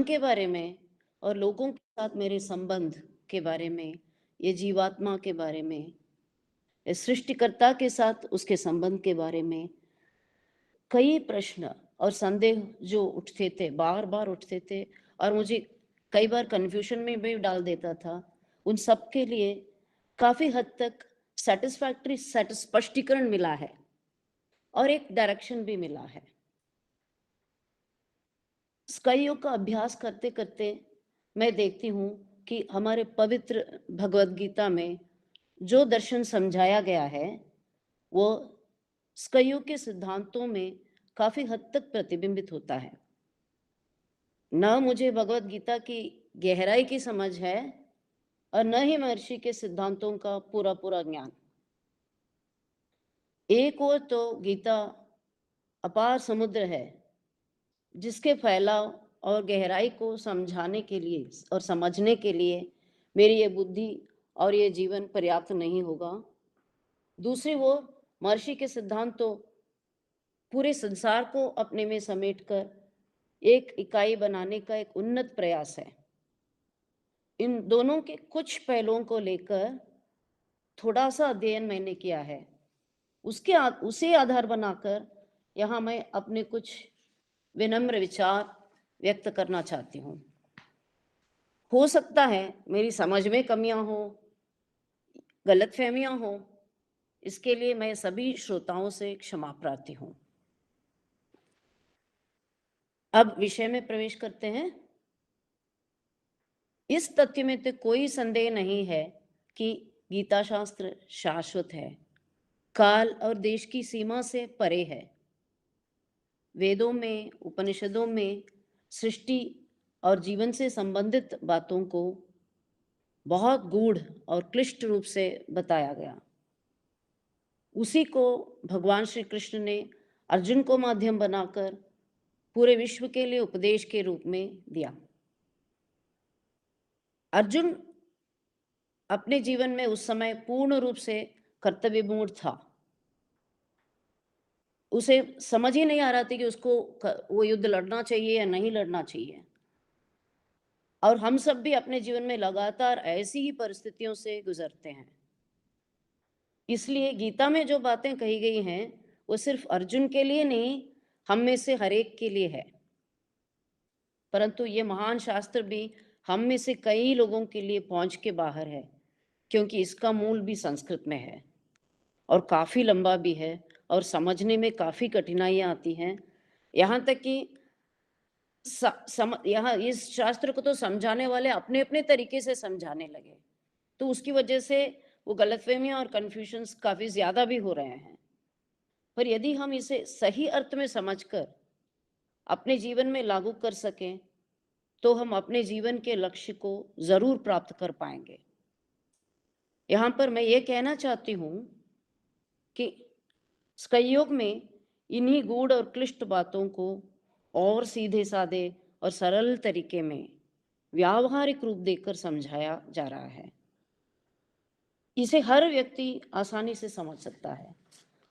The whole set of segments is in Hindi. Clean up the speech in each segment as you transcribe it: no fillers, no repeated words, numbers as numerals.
के बारे में और लोगों के साथ मेरे संबंध के बारे में, ये जीवात्मा के बारे में, इस सृष्टिकर्ता के साथ उसके संबंध के बारे में कई प्रश्न और संदेह जो उठते थे, बार-बार उठते थे और मुझे कई बार कन्फ्यूजन में भी डाल देता था। उन सब के लिए काफ़ी हद तक सैटिस्फैक्टरी स्पष्टीकरण मिला है और एक डायरेक्शन भी मिला है। कई योग का अभ्यास करते-करते मैं देखती हूँ कि हमारे पवित्र भगवद गीता में जो दर्शन समझाया गया है, वो स्कइयों के सिद्धांतों में काफ़ी हद तक प्रतिबिंबित होता है। न मुझे भगवद गीता की गहराई की समझ है और न ही महर्षि के सिद्धांतों का पूरा-पूरा ज्ञान। एक ओर तो गीता अपार समुद्र है, जिसके फैलाव और गहराई को समझाने के लिए और समझने के लिए मेरी ये बुद्धि और ये जीवन पर्याप्त नहीं होगा। दूसरी ओर महर्षि के सिद्धांत तो पूरे संसार को अपने में समेटकर एक इकाई बनाने का एक उन्नत प्रयास है। इन दोनों के कुछ पहलुओं को लेकर थोड़ा-सा अध्ययन मैंने किया है। उसे आधार बनाकर यहाँ मैं अपने कुछ विनम्र विचार व्यक्त करना चाहती हूँ। हो सकता है मेरी समझ में कमियाँ हों, गलतफ़हमियाँ हों, इसके लिए मैं सभी श्रोताओं से क्षमा प्रार्थी हूँ। अब विषय में प्रवेश करते हैं। इस तथ्य में तो कोई संदेह नहीं है कि गीता शास्त्र शाश्वत है, काल और देश की सीमा से परे है। वेदों में, उपनिषदों में सृष्टि और जीवन से संबंधित बातों को बहुत गूढ़ और क्लिष्ट रूप से बताया गया। उसी को भगवान श्री कृष्ण ने अर्जुन को माध्यम बनाकर पूरे विश्व के लिए उपदेश के रूप में दिया। अर्जुन अपने जीवन में उस समय पूर्ण रूप से कर्तव्यमूढ़ था। उसे समझ ही नहीं आ रहा था कि उसको वो युद्ध लड़ना चाहिए या नहीं लड़ना चाहिए। और हम सब भी अपने जीवन में लगातार ऐसी ही परिस्थितियों से गुजरते हैं। इसलिए गीता में जो बातें कही गई हैं, वो सिर्फ अर्जुन के लिए नहीं, हम में से हर एक के लिए है। परंतु ये महान शास्त्र भी हम में से कई लोगों के लिए पहुंच के बाहर है, क्योंकि इसका मूल भी संस्कृत में है और काफ़ी लंबा भी है और समझने में काफ़ी कठिनाइयाँ आती हैं। यहाँ तक कि यहाँ इस शास्त्र को तो समझाने वाले अपने-अपने तरीके से समझाने लगे। तो उसकी वजह से वो गलतफ़हमियाँ और कन्फ्यूजन्स काफ़ी ज़्यादा भी हो रहे हैं। पर यदि हम इसे सही अर्थ में समझकर अपने जीवन में लागू कर सकें, तो हम अपने जीवन के लक्ष्य को ज़रूर प्राप्त कर पाएँगे। यहाँ पर मैं ये कहना चाहती हूँ कि संयोग में इन्हीं गूढ़ और क्लिष्ट बातों को और सीधे-साधे और सरल तरीके में व्यावहारिक रूप देकर समझाया जा रहा है। इसे हर व्यक्ति आसानी से समझ सकता है।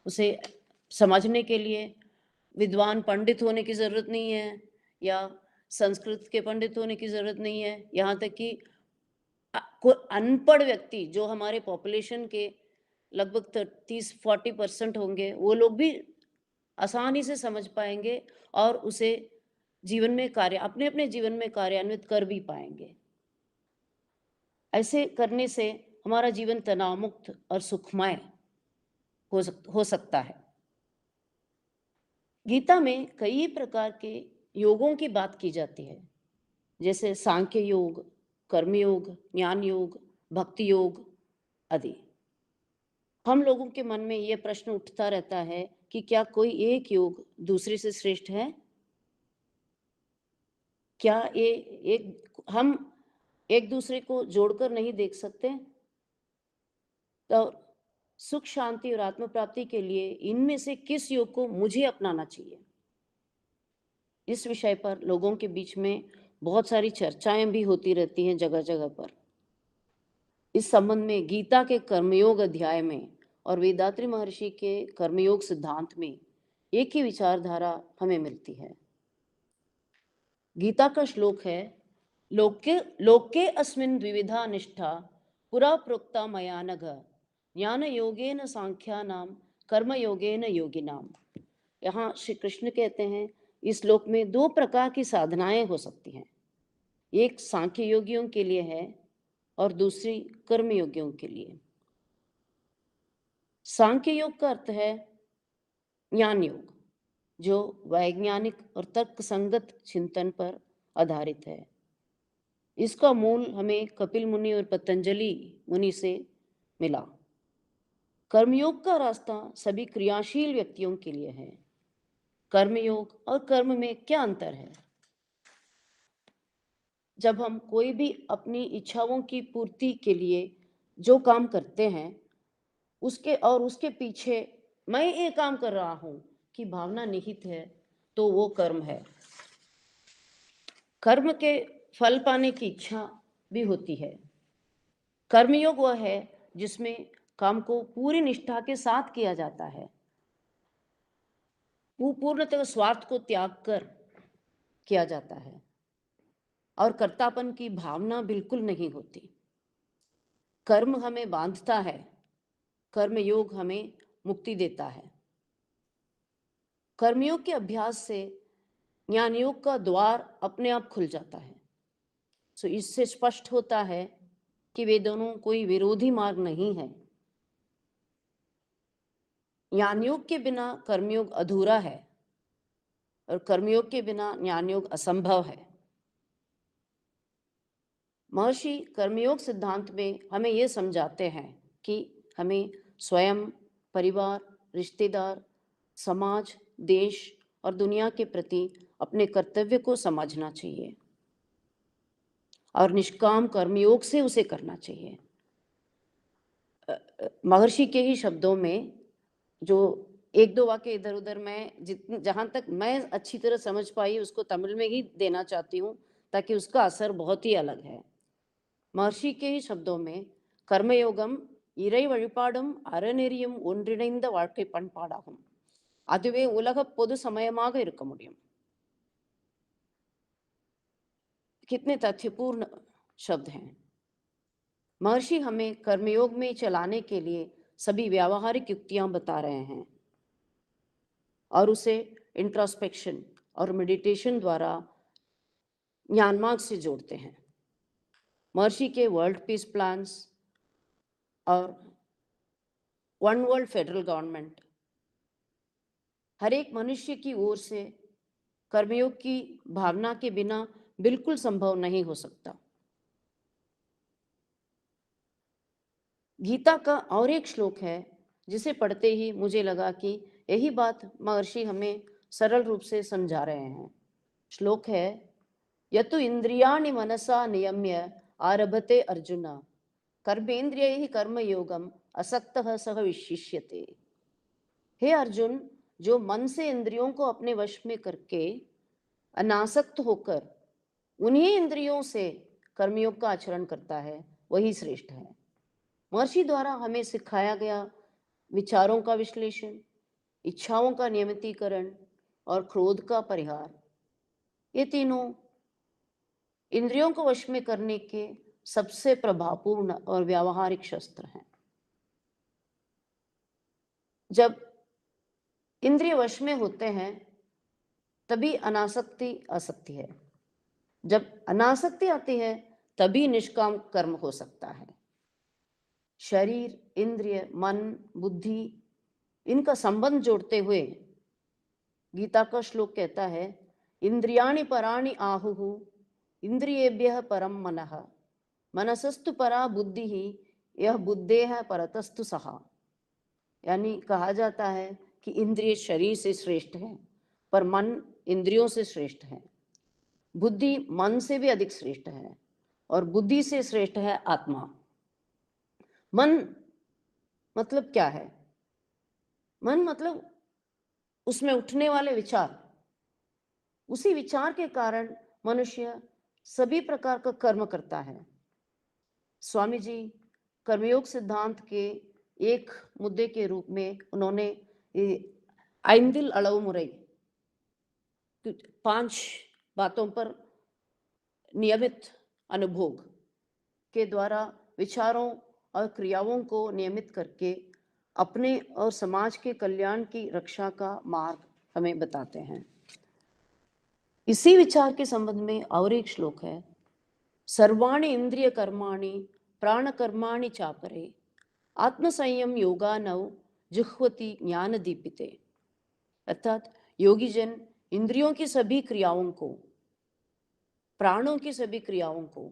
उसे समझने के लिए विद्वान पंडित होने की ज़रूरत नहीं है या संस्कृत के पंडित होने की ज़रूरत नहीं है। यहाँ तक कि कोई अनपढ़ व्यक्ति जो हमारे पॉपुलेशन के लगभग 30-40% होंगे, वो लोग भी आसानी से समझ पाएँगे और उसे जीवन में अपने-अपने जीवन में कार्यान्वित कर भी पाएँगे। ऐसे करने से हमारा जीवन तनाव मुक्त और सुखमय हो सकता है। गीता में कई प्रकार के योगों की बात की जाती है, जैसे सांख्य योग, कर्म योग, ज्ञान योग, भक्ति योग आदि। हम लोगों के मन में ये प्रश्न उठता रहता है कि क्या कोई एक योग दूसरे से श्रेष्ठ है? क्या ये एक हम एक दूसरे को जोड़कर नहीं देख सकते? तो सुख, शांति और आत्म प्राप्ति के लिए इनमें से किस योग को मुझे अपनाना चाहिए? इस विषय पर लोगों के बीच में बहुत सारी चर्चाएं भी होती रहती हैं जगह-जगह पर। इस संबंध में गीता के कर्मयोग अध्याय में और वेदात्री महर्षि के कर्मयोग सिद्धांत में एक ही विचारधारा हमें मिलती है। गीता का श्लोक है, लोके लोके अस्मिन् द्विविधा निष्ठा पुरा प्रोक्ता मया नघ ज्ञान योगेन सांख्यानां कर्म योगेन योगिनाम। यहाँ श्री कृष्ण कहते हैं इस श्लोक में दो प्रकार की साधनाएं हो सकती हैं, एक सांख्य योगियों के लिए है और दूसरी कर्म योगियों के लिए। सांख्य योग का अर्थ है ज्ञान योग, जो वैज्ञानिक और तर्क संगत चिंतन पर आधारित है। इसका मूल हमें कपिल मुनि और पतंजलि मुनि से मिला। कर्मयोग का रास्ता सभी क्रियाशील व्यक्तियों के लिए है। कर्मयोग और कर्म में क्या अंतर है? जब हम कोई भी अपनी इच्छाओं की पूर्ति के लिए जो काम करते हैं, उसके पीछे मैं ये काम कर रहा हूं कि भावना निहित है, तो वो कर्म है। कर्म के फल पाने की इच्छा भी होती है। कर्मयोग वह है जिसमें काम को पूरी निष्ठा के साथ किया जाता है, वो पूर्णतः स्वार्थ को त्याग कर किया जाता है और कर्तापन की भावना बिल्कुल नहीं होती। कर्म हमें बांधता है, कर्मयोग हमें मुक्ति देता है। कर्मयोग के अभ्यास से ज्ञान योग का द्वार अपने आप खुल जाता है। सो इससे स्पष्ट होता है कि वे दोनों कोई विरोधी मार्ग नहीं है। ज्ञान योग के बिना कर्मयोग अधूरा है और कर्मयोग के बिना ज्ञान योग असंभव है। महर्षि कर्मयोग सिद्धांत में हमें यह समझाते हैं कि हमें स्वयं, परिवार, रिश्तेदार, समाज, देश और दुनिया के प्रति अपने कर्तव्य को समझना चाहिए और निष्काम कर्मयोग से उसे करना चाहिए। महर्षि के ही शब्दों में जो एक दो वाक्य इधर उधर मैं जहाँ तक मैं अच्छी तरह समझ पाई उसको तमिल में ही देना चाहती हूँ, ताकि उसका असर बहुत ही अलग है। महर्षि के ही शब्दों में कर्मयोगम இறை வழிபாடும் அறநெறியும் ஒன்றிணைந்த வாழ்க்கை பண்பாடாகும், அதுவே உலக பொது சமயமாக இருக்க முடியும்। कितने तथ्यपूर्ण शब्द हैं। महर्षि हमें कर्मयोग में चलाने के लिए सभी व्यावहारिक युक्तियां बता रहे हैं और उसे इंट्रोस्पेक्शन और मेडिटेशन द्वारा ज्ञान मार्ग से जोड़ते हैं। महर्षि के वर्ल्ड पीस प्लान्स और वन वर्ल्ड फेडरल गवर्नमेंट हर एक मनुष्य की ओर से कर्मयोग की भावना के बिना बिल्कुल संभव नहीं हो सकता। गीता का और एक श्लोक है जिसे पढ़ते ही मुझे लगा कि यही बात महर्षि हमें सरल रूप से समझा रहे हैं। श्लोक है, यतु इंद्रियाणि मनसा नियम्य आरभते अर्जुन कर्मेन्द्रियैः कर्मयोगम असक्तः सह विशिष्यते। हे अर्जुन, जो मन से इंद्रियों को अपने वश में करके अनासक्त होकर उन्हीं इंद्रियों से कर्मयोग का आचरण करता है, वही श्रेष्ठ है। महर्षि द्वारा हमें सिखाया गया विचारों का विश्लेषण, इच्छाओं का नियमितीकरण और क्रोध का परिहार, ये तीनों इंद्रियों को वश में करने के सबसे प्रभावपूर्ण और व्यावहारिक शस्त्र हैं। जब इंद्रिय वश में होते हैं तभी अनासक्ति आ सकती है, जब अनासक्ति आती है तभी निष्काम कर्म हो सकता है। शरीर, इंद्रिय, मन, बुद्धि, इनका संबंध जोड़ते हुए गीता का श्लोक कहता है, इंद्रियाणि पराणि आहुः इंद्रियेभ्यः परम मनः मनसस्तु परा बुद्धिः यह बुद्धेः परतस्तु सहा। यानी कहा जाता है कि इंद्रिय शरीर से श्रेष्ठ है, पर मन इंद्रियों से श्रेष्ठ है। बुद्धि मन से भी अधिक श्रेष्ठ है और बुद्धि से श्रेष्ठ है आत्मा। मन मतलब क्या है? मन मतलब उसमें उठने वाले विचार। उसी विचार के कारण मनुष्य सभी प्रकार का कर्म करता है। स्वामी जी कर्मयोग सिद्धांत के एक मुद्दे के रूप में उन्होंने आइंदिल अड़व मुरई 5 बातों पर नियमित अनुभोग के द्वारा विचारों और क्रियाओं को नियमित करके अपने और समाज के कल्याण की रक्षा का मार्ग हमें बताते हैं। इसी विचार के संबंध में और एक श्लोक है, सर्वाणि इंद्रिय कर्माणि प्राण कर्माणि चापरे आत्मसंयम योगानव जिह्वति ज्ञान दीपिते। अर्थात योगी जन इंद्रियों की सभी क्रियाओं को, प्राणों की सभी क्रियाओं को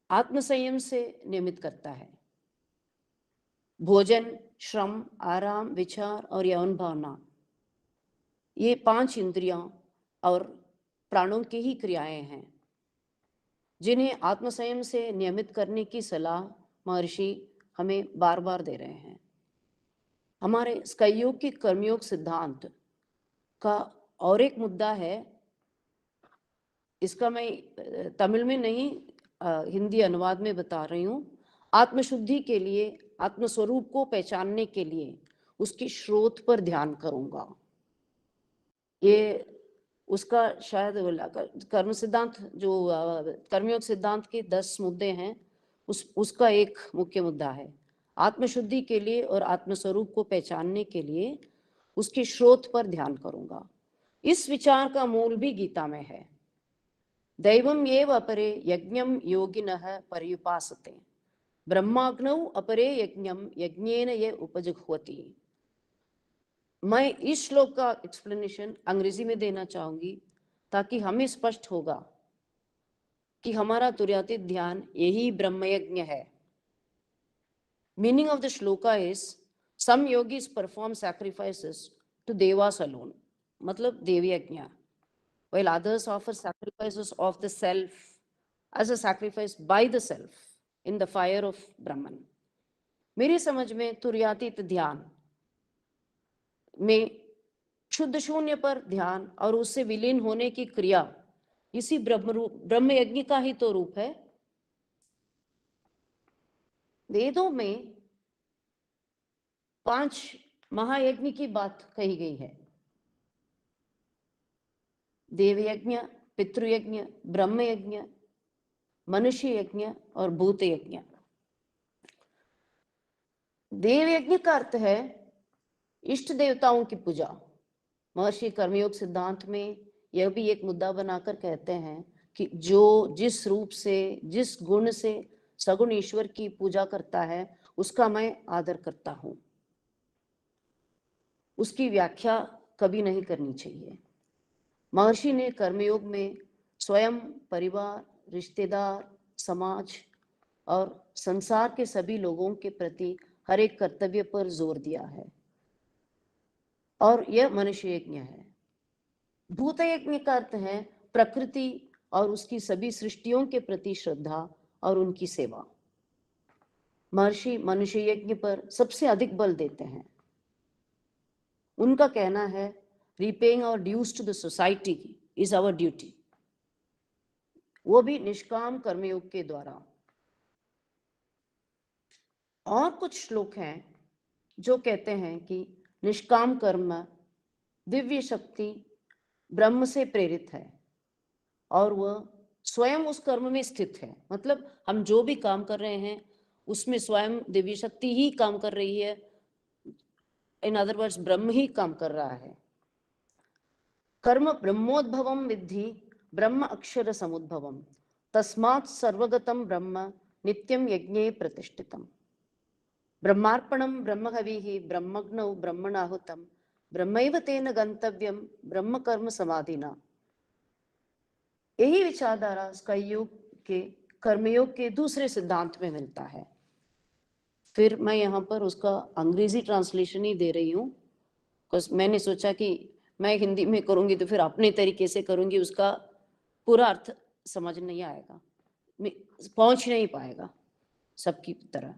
आत्मसंयम से नियमित करता है। भोजन, श्रम, आराम, विचार और यौन भावना, ये 5 इंद्रियां और प्राणों की ही क्रियाएं हैं जिन्हें आत्मसंयम से नियमित करने की सलाह महर्षि हमें बार बार दे रहे हैं। हमारे स्कैयोग की कर्मयोग सिद्धांत का और एक मुद्दा है, इसका मैं तमिल में नहीं हिंदी अनुवाद में बता रही हूँ। आत्मशुद्धि के लिए, आत्मस्वरूप को पहचानने के लिए उसकी स्रोत पर ध्यान करूंगा। ये उसका शायद कर्म सिद्धांत जो कर्मयोग सिद्धांत के 10 मुद्दे हैं, उसका एक मुख्य मुद्दा है। आत्मशुद्धि के लिए और आत्मस्वरूप को पहचानने के लिए उसके स्रोत पर ध्यान करूंगा। इस विचार का मूल भी गीता में है। दैवम एव अपरे यज्ञम योगिनः पर्युपासते ब्रह्माग्नौ अपरे यज्ञम यज्ञेन ये उपजुह्वति। मैं इस श्लोक का एक्सप्लेनेशन अंग्रेजी में देना चाहूंगी ताकि हमें स्पष्ट होगा कि हमारा तुर्यातीत ध्यान यही ब्रह्मयज्ञ है। Meaning of the shloka is some yogis perform sacrifices to devas alone, मतलब देवी यज्ञ, while others offer sacrifices of the self as a sacrifice by the self in the fire of Brahman. मेरी समझ में तुर्यातीत ध्यान में शुद्ध शून्य पर ध्यान और उससे विलीन होने की क्रिया इसी ब्रह्म यज्ञ का ही तो रूप है। वेदों में 5 महायज्ञ की बात कही गई है, देव यज्ञ, पितृयज्ञ, ब्रह्म यज्ञ, मनुष्य यज्ञ और भूत यज्ञ। देव यज्ञ का अर्थ है इष्ट देवताओं की पूजा। महर्षि कर्मयोग सिद्धांत में यह भी एक मुद्दा बनाकर कहते हैं कि जो जिस रूप से, जिस गुण से सगुण ईश्वर की पूजा करता है उसका मैं आदर करता हूं। उसकी व्याख्या कभी नहीं करनी चाहिए। महर्षि ने कर्मयोग में स्वयं, परिवार, रिश्तेदार, समाज और संसार के सभी लोगों के प्रति हर एक कर्तव्य पर जोर दिया है और यह मनुष्य यज्ञ है। भूत यज्ञ का अर्थ है प्रकृति और उसकी सभी सृष्टियों के प्रति श्रद्धा और उनकी सेवा। महर्षि मनुष्य यज्ञ पर सबसे अधिक बल देते हैं। उनका कहना है repaying our dues to the society is our duty, वो भी निष्काम कर्मयोग के द्वारा। और कुछ श्लोक हैं जो कहते हैं कि निष्काम कर्म दिव्य शक्ति ब्रह्म से प्रेरित है और वह स्वयं उस कर्म में स्थित है। मतलब हम जो भी काम कर रहे हैं उसमें स्वयं दिव्य शक्ति ही काम कर रही है। इन अदर वर्ड्स ब्रह्म ही काम कर रहा है। कर्म ब्रह्मोद्भवम विद्धि ब्रह्म अक्षर समुद्भवम तस्मात् सर्वगतम ब्रह्म नित्यम यज्ञे प्रतिष्ठितम ब्रह्मार्पणम ब्रह्महविः ब्रह्मग्नौ ब्रह्मणाहुतम ब्रह्मैव तेन गंतव्यम ब्रह्म कर्म समाधिना। यही विचारधारा स्कैयोग के कर्मयोग के दूसरे सिद्धांत में मिलता है। फिर मैं यहाँ पर उसका अंग्रेजी ट्रांसलेशन ही दे रही हूँ, बिकॉज मैंने सोचा कि मैं हिंदी में करूँगी तो फिर अपने तरीके से करूँगी, उसका पूरा अर्थ समझ नहीं आएगा, पहुँच नहीं पाएगा सबकी तरह।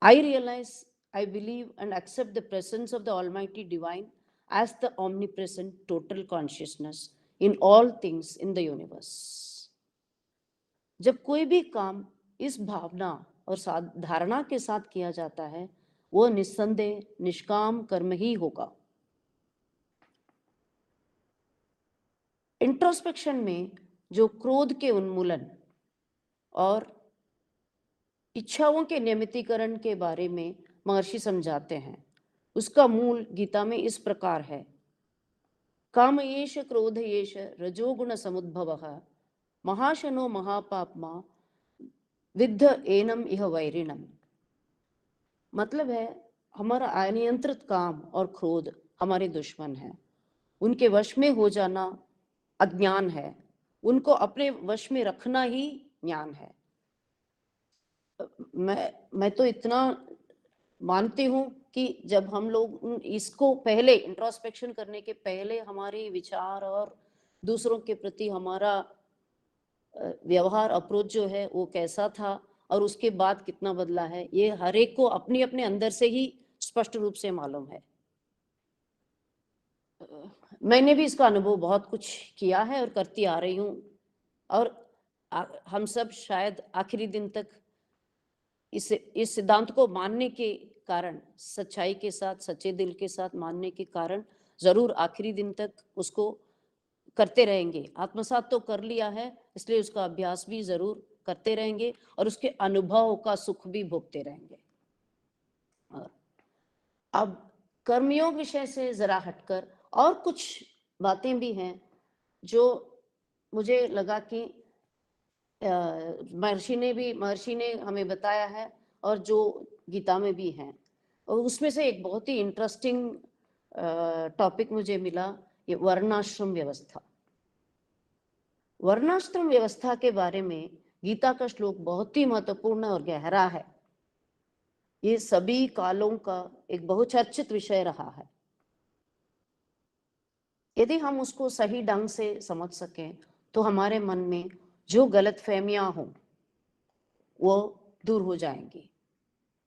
I realize, I believe and accept the presence of the Almighty Divine as the omnipresent total consciousness in all things in the universe. जब कोई भी काम इस भावना और धारणा के साथ किया जाता है वो निस्संदेह निष्काम कर्म ही होगा। इंट्रोस्पेक्शन में जो क्रोध के उन्मूलन और इच्छाओं के नियमितीकरण के बारे में महर्षि समझाते हैं। उसका मूल गीता में इस प्रकार है: काम एष क्रोध एष रजोगुण समुद्भवः महाशनो महापाप्मा विद्ध एनम इह वैरिणम। मतलब है, हमारा अनियंत्रित काम और क्रोध हमारे दुश्मन हैं। उनके वश में हो जाना अज्ञान है, उनको अपने वश में रखना ही ज्ञान है। मैं तो इतना मानती हूँ कि जब हम लोग इसको पहले इंट्रोस्पेक्शन करने के पहले हमारे विचार और दूसरों के प्रति हमारा व्यवहार अप्रोच जो है वो कैसा था और उसके बाद कितना बदला है, ये हर एक को अपने अपने अंदर से ही स्पष्ट रूप से मालूम है। मैंने भी इसका अनुभव बहुत कुछ किया है और करती आ रही हूँ, और हम सब शायद आखिरी दिन तक इस सिद्धांत को मानने के कारण, सच्चाई के साथ, सच्चे दिल के साथ मानने के कारण जरूर आखिरी दिन तक उसको करते रहेंगे। आत्मसात तो कर लिया है, इसलिए उसका अभ्यास भी जरूर करते रहेंगे और उसके अनुभव का सुख भी भोगते रहेंगे। और अब कर्मयोग विषय से जरा हटकर और कुछ बातें भी हैं जो मुझे लगा कि महर्षि ने हमें बताया है और जो गीता में भी हैं। और उसमें से एक बहुत ही इंटरेस्टिंग टॉपिक मुझे मिला, ये वर्णाश्रम व्यवस्था। वर्णाश्रम व्यवस्था के बारे में गीता का श्लोक बहुत ही महत्वपूर्ण और गहरा है। ये सभी कालों का एक बहुचर्चित विषय रहा है। यदि हम उसको सही ढंग से समझ सकें तो हमारे मन में जो गलतफहमियां हों वो दूर हो जाएंगी।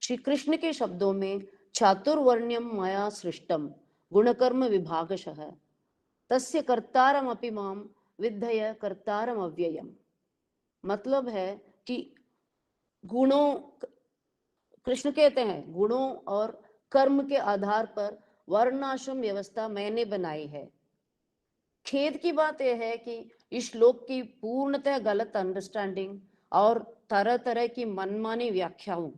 श्री कृष्ण के शब्दों में चातुर्वर्ण्यम मया सृष्टम गुणकर्म विभागशः तस्य कर्तारम अपि माम विद्धय कर्तारम अव्ययम। मतलब है कि गुणों, कृष्ण कहते हैं, गुणों और कर्म के आधार पर वर्णाश्रम व्यवस्था मैंने बनाई है। खेद की बात यह है कि इस श्लोक की पूर्णतः गलत अंडरस्टैंडिंग और तरह तरह की मनमानी व्याख्याओं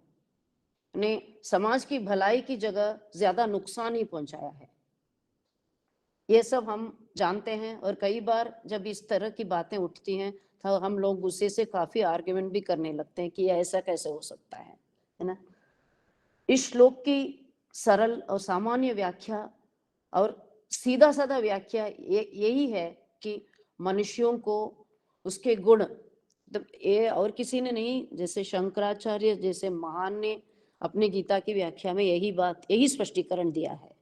ने समाज की भलाई की जगह ज्यादा नुकसान ही पहुंचाया है। ये सब हम जानते हैं और कई बार जब इस तरह की बातें उठती हैं तो हम लोग गुस्से से काफी आर्ग्यूमेंट भी करने लगते हैं कि ऐसा कैसे हो सकता है ना। इस श्लोक की सरल और सामान्य व्याख्या और सीधा साधा व्याख्या यही है कि मनुष्यों को उसके गुण, ये और किसी ने नहीं, जैसे शंकराचार्य जैसे महान ने अपने गीता की व्याख्या में यही स्पष्टीकरण दिया है।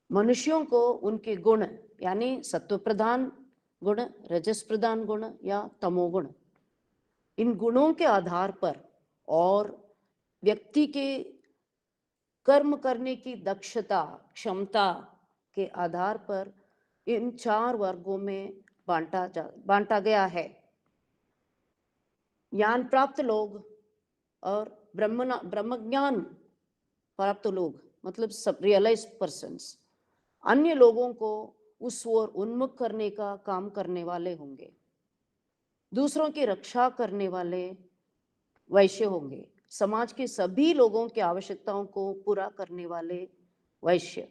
मनुष्यों को उनके गुण यानी सत्व प्रधान गुण, रजस प्रधान गुण या तमोगुण, इन गुणों के आधार पर और व्यक्ति के कर्म करने की दक्षता क्षमता के आधार पर इन 4 वर्गों में बांटा गया है। ज्ञान प्राप्त लोग और ब्रह्मज्ञान प्राप्त लोग, मतलब सब रियलाइज्ड पर्सन्स, अन्य लोगों को उस ओर उन्मुख करने का काम करने वाले होंगे। दूसरों की रक्षा करने वाले वैश्य होंगे। समाज के सभी लोगों की आवश्यकताओं को पूरा करने वाले वैश्य,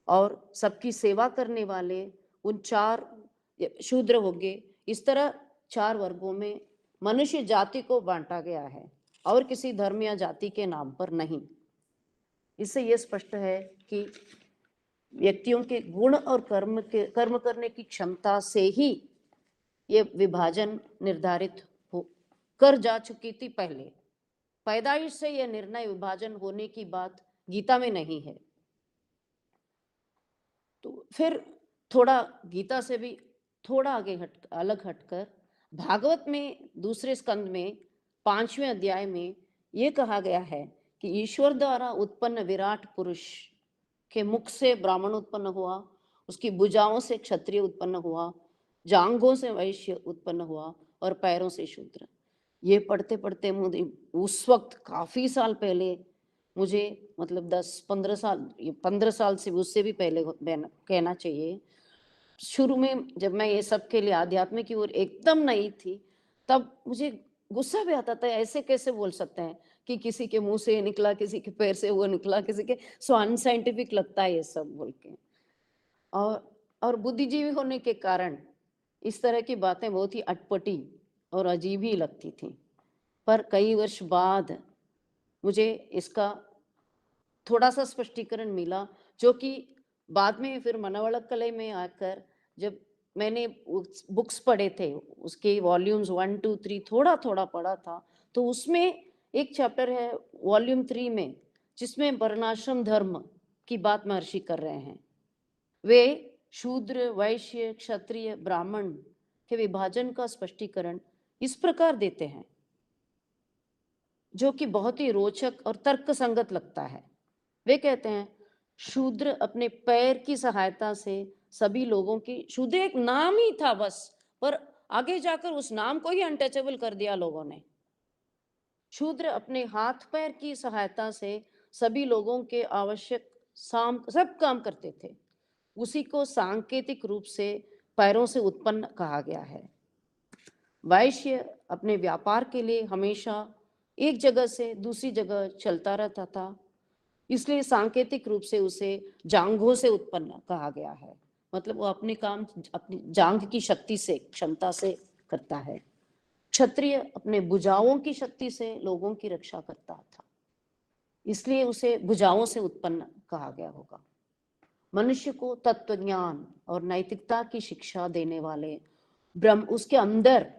और सबकी सेवा करने वाले उन 4 शूद्र होंगे। इस तरह 4 वर्गों में मनुष्य जाति को बांटा गया है और किसी धर्म या जाति के नाम पर नहीं। इससे यह स्पष्ट है कि व्यक्तियों के गुण और कर्म करने की क्षमता से ही ये विभाजन निर्धारित कर जा चुकी थी पहले। पैदाइश से यह निर्णय विभाजन होने की बात गीता में नहीं है। तो फिर थोड़ा गीता से भी थोड़ा आगे अलग हटकर भागवत में दूसरे स्कंद में 5वें अध्याय में यह कहा गया है कि ईश्वर द्वारा उत्पन्न विराट पुरुष के मुख से ब्राह्मण उत्पन्न हुआ, उसकी भुजाओं से क्षत्रिय उत्पन्न हुआ, जांघों से वैश्य उत्पन्न हुआ और पैरों से शूद्र। ये पढ़ते पढ़ते मुझे उस वक्त काफी साल पहले, मुझे मतलब 10-15 साल, 15 साल से उससे भी पहले कहना चाहिए, शुरू में जब मैं ये सब के लिए आध्यात्म की ओर एकदम नई थी, तब मुझे गुस्सा भी आता था, ऐसे कैसे बोल सकते हैं कि किसी के मुँह से ये निकला, किसी के पैर से वो निकला, किसी के सो अनसाइंटिफिक लगता है ये सब बोल के। और और बुद्धिजीवी होने के कारण इस तरह की बातें बहुत ही अटपटी और अजीब ही लगती थी। पर कई वर्ष बाद मुझे इसका थोड़ा-सा स्पष्टीकरण मिला, जो कि बाद में फिर मनवळक कले में आकर जब मैंने उस बुक्स पढ़े थे, उसके वॉल्यूम्स 1, 2, 3 थोड़ा-थोड़ा पढ़ा था, तो उसमें एक चैप्टर है वॉल्यूम 3 में, जिसमें वर्णाश्रम धर्म की बात महर्षि कर रहे हैं। वे शूद्र, वैश्य, क्षत्रिय, ब्राह्मण के विभाजन का स्पष्टीकरण इस प्रकार देते हैं, जो कि बहुत ही रोचक और तर्कसंगत लगता है। वे कहते हैं, शूद्र अपने पैर की सहायता से सभी लोगों की, शूद्र एक नाम ही था बस, पर आगे जाकर उस नाम को ही अनटचेबल कर दिया लोगों ने। शूद्र अपने हाथ पैर की सहायता से सभी लोगों के आवश्यक साम सब काम करते थे। उसी को सांकेतिक रूप से पैरों से उत्पन्न कहा गया है। वैश्य अपने व्यापार के लिए हमेशा एक जगह से दूसरी जगह चलता रहता था, इसलिए सांकेतिक रूप से उसे जांघों से उत्पन्न कहा गया है। मतलब वो अपने काम अपनी जांघ की शक्ति से, क्षमता से करता है। क्षत्रिय अपने भुजाओं की शक्ति से लोगों की रक्षा करता था, इसलिए उसे भुजाओं से उत्पन्न कहा गया होगा। मनुष्य को तत्व ज्ञान और नैतिकता की शिक्षा देने वाले ब्रह्म, उसके अंदर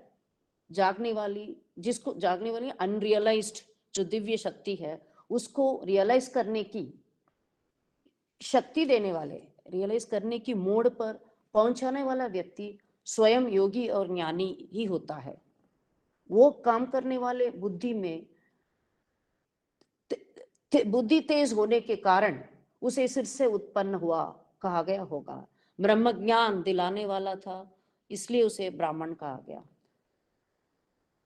जागने वाली, जिसको जागने वाली अनरियलाइज्ड जो दिव्य शक्ति है, उसको रियलाइज करने की शक्ति देने वाले, रियलाइज करने की मोड़ पर पहुंचाने वाला व्यक्ति स्वयं योगी और ज्ञानी ही होता है। वो काम करने वाले बुद्धि में बुद्धि तेज होने के कारण उसे सिर से उत्पन्न हुआ कहा गया होगा। ब्रह्म ज्ञान दिलाने वाला था, इसलिए उसे ब्राह्मण कहा गया।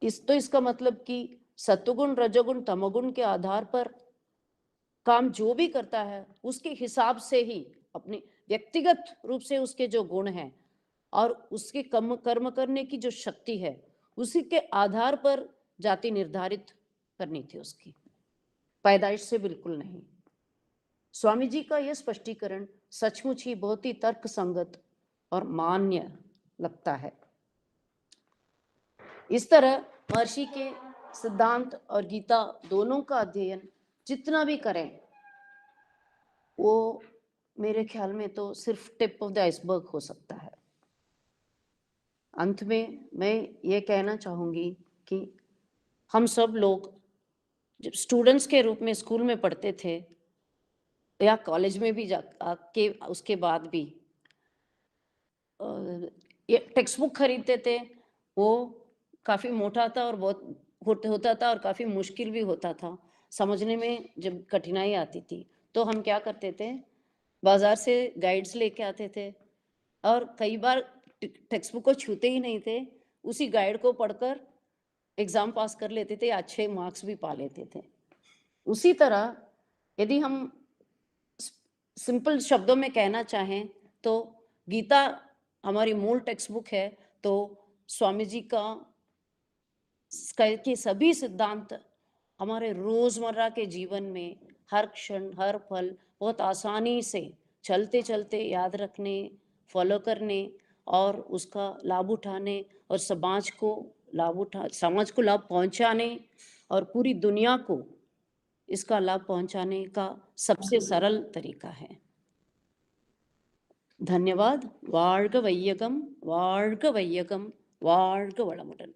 इसका मतलब कि सत्वगुण, रजोगुण, तमोगुण के आधार पर काम जो भी करता है, उसके हिसाब से ही अपने व्यक्तिगत रूप से उसके जो गुण हैं और उसके कर्म करने की जो शक्ति है, उसी के आधार पर जाति निर्धारित करनी थी उसकी, पैदाइश से बिल्कुल नहीं। स्वामी जी का यह स्पष्टीकरण सचमुच ही बहुत ही तर्कसंगत और मान्य लगता है। इस तरह महर्षि के सिद्धांत और गीता दोनों का अध्ययन जितना भी करें, वो मेरे ख्याल में तो सिर्फ टिप ऑफ द आइसबर्ग हो सकता है। अंत में मैं ये कहना चाहूँगी कि हम सब लोग जब स्टूडेंट्स के रूप में स्कूल में पढ़ते थे या कॉलेज में भी जा के उसके बाद भी ये टेक्स्ट बुक खरीदते थे, वो काफ़ी मोटा था और बहुत होता था और काफ़ी मुश्किल भी होता था समझने में। जब कठिनाई आती थी तो हम क्या करते थे, बाजार से गाइड्स लेके आते थे और कई बार टेक्स्ट बुक को छूते ही नहीं थे, उसी गाइड को पढ़कर एग्जाम पास कर लेते थे, अच्छे मार्क्स भी पा लेते थे। उसी तरह यदि हम सिंपल शब्दों में कहना चाहें तो गीता हमारी मूल टेक्स्ट बुक है, तो स्वामी जी का के सभी सिद्धांत हमारे रोजमर्रा के जीवन में हर क्षण हर पल बहुत आसानी से चलते चलते याद रखने, फॉलो करने और उसका लाभ उठाने और समाज को लाभ पहुंचाने और पूरी दुनिया को इसका लाभ पहुंचाने का सबसे सरल तरीका है। धन्यवाद। வாழ்க வையகம், வாழ்க வையகம், வாழ்க வளமுடன்।